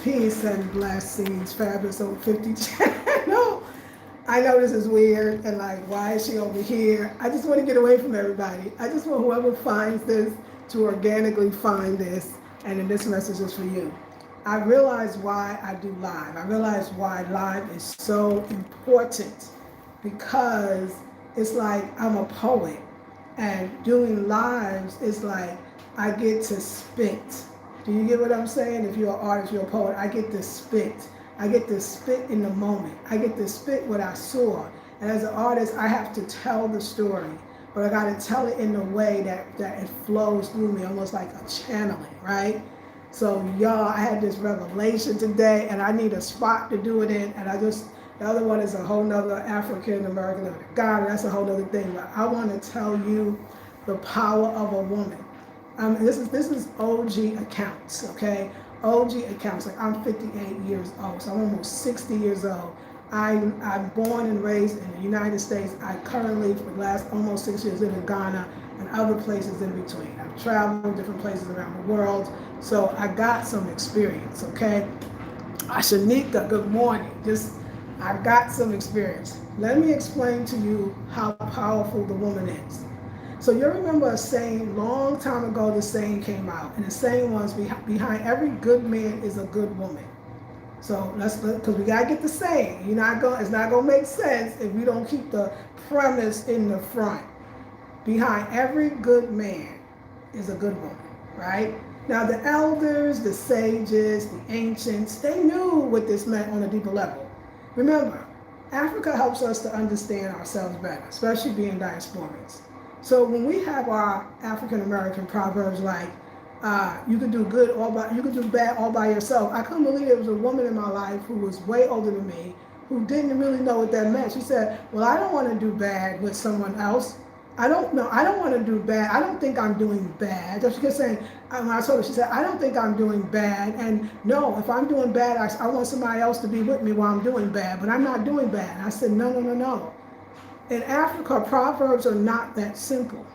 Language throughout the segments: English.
Peace and blessings, Fabulous Old 50 channel. I know this is weird and like, why is she over here? I just want to get away from everybody. I just want whoever finds this to organically find this, and then this message is for you. I realize why I do live. I realize why live is so important because it's like I'm a poet, and doing lives is like I get to spit. Do you get what I'm saying? If you're an artist, you're a poet, I get to spit. I get to spit in the moment. I get to spit what I saw. And as an artist, I have to tell the story, but I got to tell it in a way that it flows through me, almost like a channeling, right? So y'all, I had this revelation today, and I need a spot to do it in, and the other one is a whole nother African American, God, that's a whole other thing, but I want to tell you the power of a woman. This is OG accounts, okay? OG accounts. Like, I'm 58 years old, so I'm almost 60 years old. I'm born and raised in the United States. I currently, for the last almost 6 years, live in Ghana and other places in between. I've traveled different places around the world, so I got some experience, okay? Ashanika, good morning. I got some experience. Let me explain to you how powerful the woman is. So you remember a saying, long time ago, the saying came out, and the saying was, behind every good man is a good woman. So because we gotta get the saying. It's not gonna make sense if we don't keep the premise in the front. Behind every good man is a good woman, right? Now the elders, the sages, the ancients, they knew what this meant on a deeper level. Remember, Africa helps us to understand ourselves better, especially being diasporians. So when we have our African American proverbs like, you can do bad all by yourself. I couldn't believe there was a woman in my life who was way older than me, who didn't really know what that meant. She said, well, I don't want to do bad with someone else. I don't want to do bad. I don't think I'm doing bad. So she kept saying, when I told her, she said, I don't think I'm doing bad. And no, if I'm doing bad, I want somebody else to be with me while I'm doing bad, but I'm not doing bad. And I said, no. In Africa, proverbs are not that simple.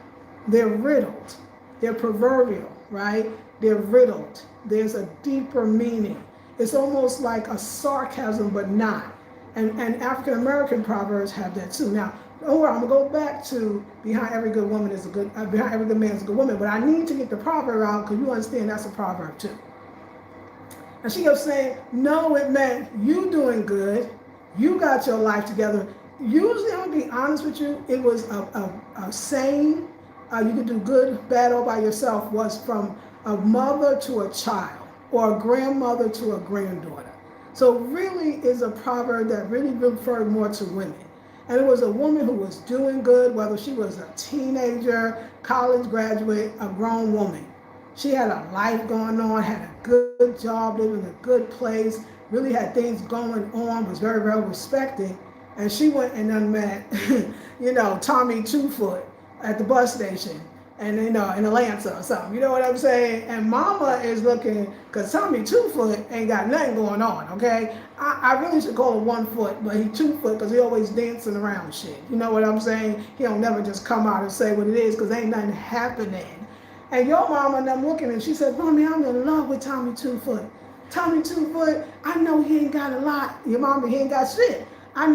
They're riddled. They're proverbial, right? They're riddled. There's a deeper meaning. It's almost like a sarcasm, but not. And African American proverbs have that too. Now, don't worry, I'm gonna go back to behind every good man is a good woman, but I need to get the proverb out because you understand that's a proverb too. And she kept saying, no, it meant you doing good, you got your life together. Usually, I'm gonna be honest with you, it was a saying, you can do good, bad all by yourself, was from a mother to a child or a grandmother to a granddaughter. So really is a proverb that really referred more to women. And it was a woman who was doing good, whether she was a teenager, college graduate, a grown woman. She had a life going on, had a good job, lived in a good place, really had things going on, was very well respected. And she went and then met, Tommy Two-Foot at the bus station, and in Atlanta or something. You know what I'm saying? And mama is looking, because Tommy Two-Foot ain't got nothing going on, okay? I really should call him 1 foot, but he 2 foot because he always dancing around shit. You know what I'm saying? He don't never just come out and say what it is because ain't nothing happening. And your mama and I'm looking and she said, Mommy, I'm in love with Tommy Two-Foot. Tommy Two-Foot, I know he ain't got a lot. Your mama, he ain't got shit. I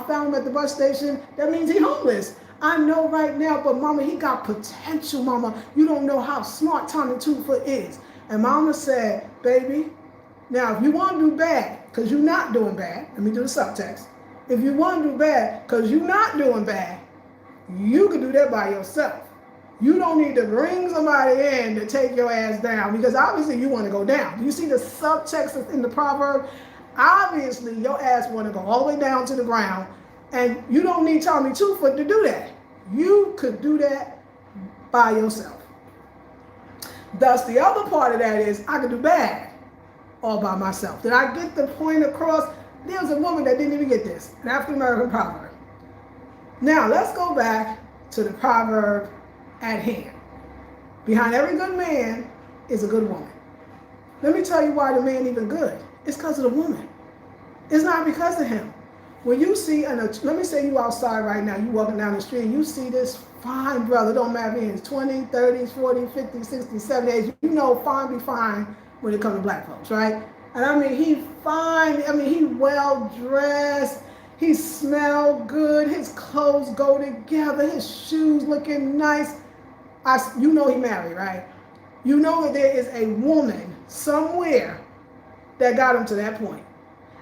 found him at the bus station. That means he's homeless. I know right now, but mama, he got potential, mama. You don't know how smart Tommy Two-Foot is. And mama said, baby, now if you want to do bad, because you're not doing bad, let me do the subtext. If you want to do bad, because you're not doing bad, you can do that by yourself. You don't need to bring somebody in to take your ass down, because obviously you want to go down. You see the subtext in the proverb? Obviously, your ass want to go all the way down to the ground, and you don't need Tommy Two-Foot to do that. You could do that by yourself. Thus, the other part of that is, I could do bad all by myself. Did I get the point across? There was a woman that didn't even get this, an African American proverb. Now, let's go back to the proverb at hand. Behind every good man is a good woman. Let me tell you why the man even good. It's because of the woman. It's not because of him. When you see, let me say you outside right now, you walking down the street, and you see this fine brother, don't matter if he's 20, 30, 40, 50, 60, 70, 80, fine be fine when it comes to black folks, right? And I mean, he fine. I mean, he well dressed. He smelled good. His clothes go together. His shoes looking nice. You know he married, right? You know that there is a woman somewhere that got him to that point.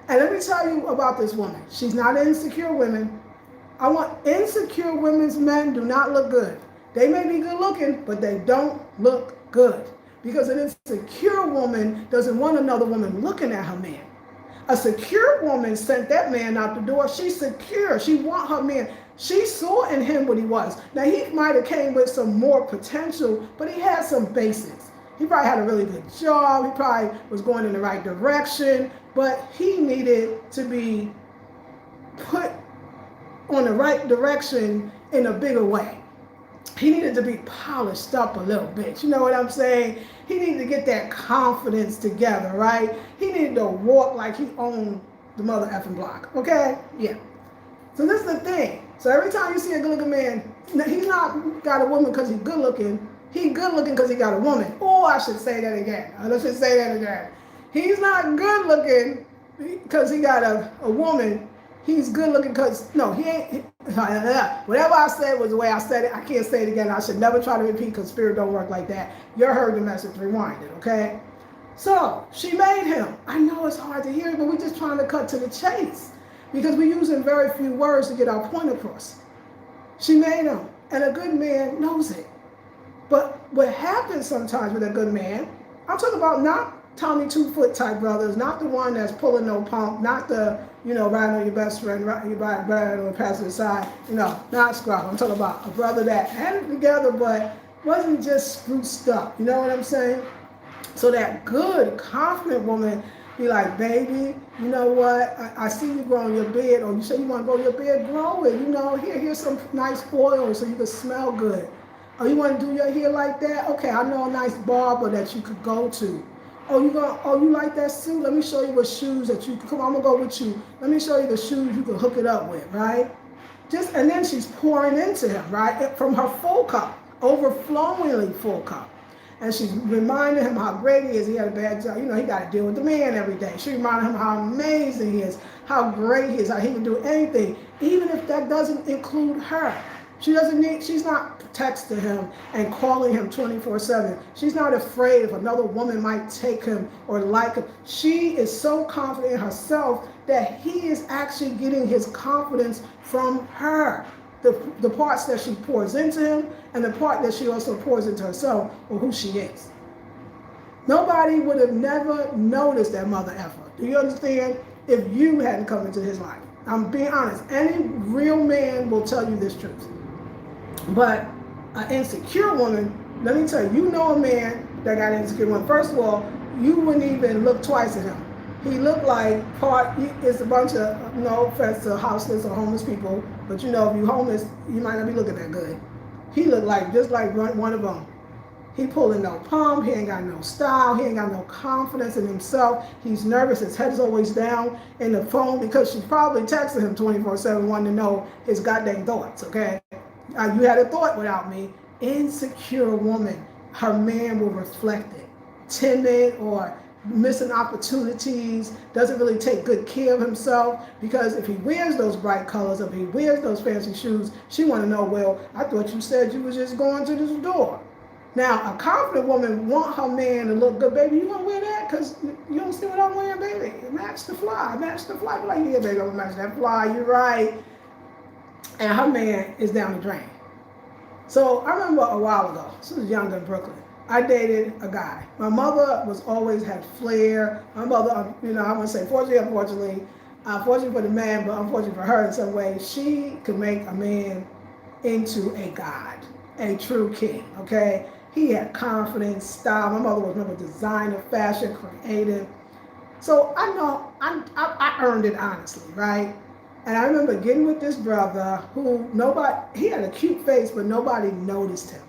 And let me tell you about this woman. She's not an insecure woman. I want insecure women's men do not look good. They may be good looking, but they don't look good. Because an insecure woman doesn't want another woman looking at her man. A secure woman sent that man out the door. She's secure. She want her man. She saw in him what he was. Now, he might have came with some more potential, but he had some basics. He probably had a really good job. He probably was going in the right direction, but he needed to be put on the right direction in a bigger way. He needed to be polished up a little bit. You know what I'm saying? He needed to get that confidence together, right? He needed to walk like he owned the mother effing block, okay? Yeah. So this is the thing. So every time you see a good-looking man, he's not got a woman because he's good-looking. He's good-looking because he got a woman. Oh, I should say that again. I should say that again. He's not good-looking because he got a woman. He's good-looking because, no, he ain't. Whatever I said was the way I said it. I can't say it again. I should never try to repeat because spirit don't work like that. You heard the message. Rewind it, okay? So she made him. I know it's hard to hear, but we're just trying to cut to the chase because we're using very few words to get our point across. She made him, and a good man knows it. But what happens sometimes with a good man, I'm talking about not Tommy 2-foot type brothers, not the one that's pulling no pump, not the, riding on your best friend, riding on the passenger side, not scrub. I'm talking about a brother that had it together but wasn't just spruced up. You know what I'm saying? So that good, confident woman be like, baby, you know what? I see you growing your beard, or you say you want to grow your beard, grow it. Here's some nice oil so you can smell good. Oh, you want to do your hair like that? Okay, I know a nice barber that you could go to. Oh, you like that suit? Let me show you what shoes that you can, come on, I'm gonna go with you. Let me show you the shoes you can hook it up with, right? And then she's pouring into him, right? From her full cup, overflowingly full cup. And she's reminding him how great he is. He had a bad job. He got to deal with the man every day. She reminded him how amazing he is, how great he is, how he can do anything, even if that doesn't include her. She's not texting him and calling him 24/7. She's not afraid if another woman might take him or like him. She is so confident in herself that he is actually getting his confidence from her. The parts that she pours into him and the part that she also pours into herself, or who she is. Nobody would have never noticed that mother effer. Do you understand? If you hadn't come into his life. I'm being honest. Any real man will tell you this truth. But an insecure woman, let me tell you, a man that got an insecure woman. First of all, you wouldn't even look twice at him. He looked like it's a bunch of, no offense to houseless or homeless people, but if you're homeless, you might not be looking that good. He looked like, just like one of them. He pulling no pump, he ain't got no style, he ain't got no confidence in himself. He's nervous, his head's always down in the phone because she's probably texting him 24/7 wanting to know his goddamn thoughts, okay? You had a thought without me. Insecure woman, her man will reflect it. Timid or missing opportunities, doesn't really take good care of himself, because if he wears those bright colors, if he wears those fancy shoes, she want to know, well, I thought you said you was just going to this door. Now, a confident woman want her man to look good. Baby, you want to wear that? Because you don't see what I'm wearing, baby. Match the fly. Match the fly. Like, yeah, baby, I'm going to match that fly. You're right. And her man is down the drain. So I remember a while ago, this was young in Brooklyn, I dated a guy. My mother always had flair. My mother, I wouldn't say fortunately, unfortunately, fortunately for the man, but unfortunately for her in some way, she could make a man into a god, a true king, okay? He had confidence, style. My mother was a designer, fashion, creative. So I know I earned it honestly, right? And I remember getting with this brother who he had a cute face, but nobody noticed him.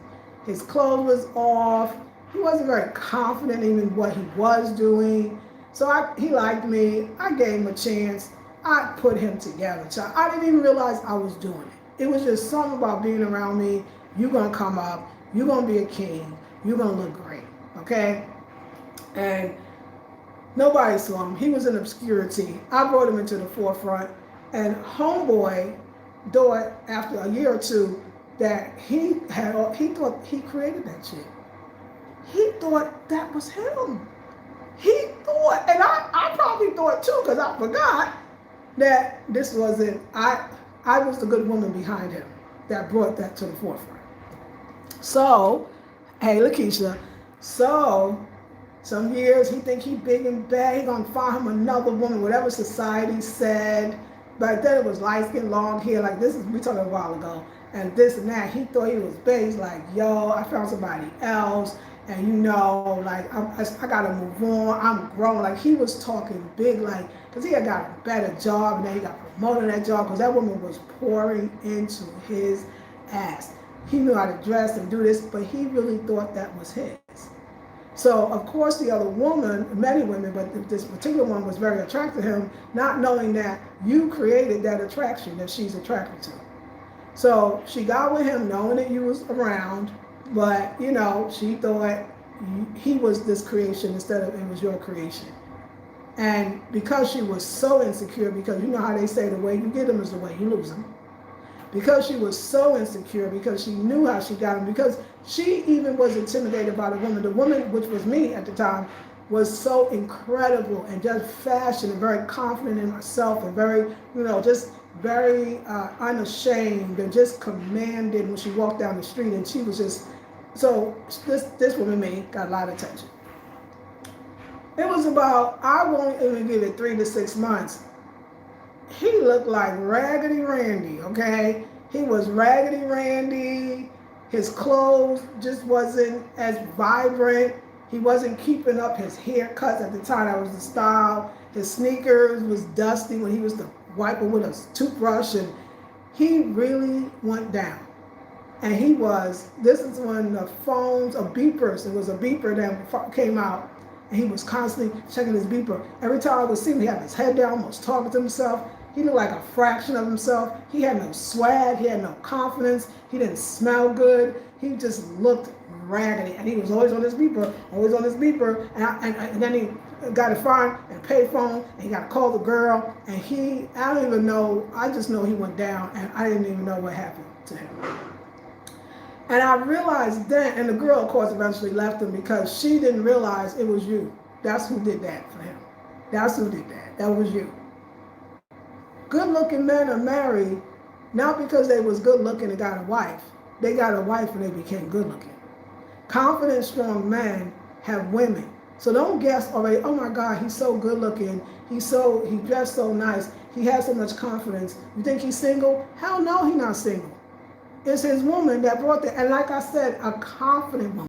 His clothes was off. He wasn't very confident even in what he was doing. So he liked me. I gave him a chance. I put him together. So I didn't even realize I was doing it. It was just something about being around me. You're going to come up. You're going to be a king. You're going to look great. Okay? And Nobody saw him. He was in obscurity. I brought him into the forefront, and homeboy thought after a year or two that he thought he created that chick. He thought that was him. He thought, and I probably thought too, because I forgot that this wasn't, I was the good woman behind him that brought that to the forefront. So, hey Lakeisha, so some years he think he big and bad, he gonna find him another woman, whatever society said. But then it was light skin, long hair, like this is, we talking a while ago, and this and that. He thought he was big. He's like, yo, I found somebody else, and you know, like I gotta move on. I'm grown. Like he was talking big, like, cause he had got a better job, and then he got promoted in that job, cause that woman was pouring into his ass. He knew how to dress and do this, but he really thought that was his. So, of course, the other woman, many women, but this particular one was very attracted to him, not knowing that you created that attraction that she's attracted to. So she got with him knowing that you was around, but, you know, she thought he was this creation instead of it was your creation. And because she was so insecure, because you know how they say the way you get them is the way you lose them. Because she was so insecure, because she knew how she got him, because she even was intimidated by the woman, which was me at the time, was so incredible and just fashion and very confident in herself and very, you know, just very unashamed and just commanded when she walked down the street. And she was just, so this woman, me, got a lot of attention. It was about, I won't even give it 3 to 6 months. He looked like Raggedy Randy, okay? He was Raggedy Randy. His clothes just wasn't as vibrant. He wasn't keeping up his haircuts at the time. That was the style. His sneakers was dusty when he was the wiper with a toothbrush, and he really went down. And he was, this is when the phones, it was a beeper that came out, and he was constantly checking his beeper. Every time I would see him, he had his head down, almost talking to himself. He looked like a fraction of himself. He had no swag. He had no confidence. He didn't smell good. He just looked raggedy. And he was always on his beeper, And then he got a phone and pay phone, and he got to call the girl. And I don't even know, I just know he went down, and I didn't even know what happened to him. And I realized then, and the girl, of course, eventually left him because she didn't realize it was you. That's who did that for him. That's who did that. That was you. Good-looking men are married not because they was good-looking and got a wife. They got a wife and they became good-looking. Confident, strong men have women. So don't guess already, oh my God, he's so good-looking. He dressed so nice. He has so much confidence. You think he's single? Hell no, he's not single. It's his woman that brought that. And like I said, a confident woman.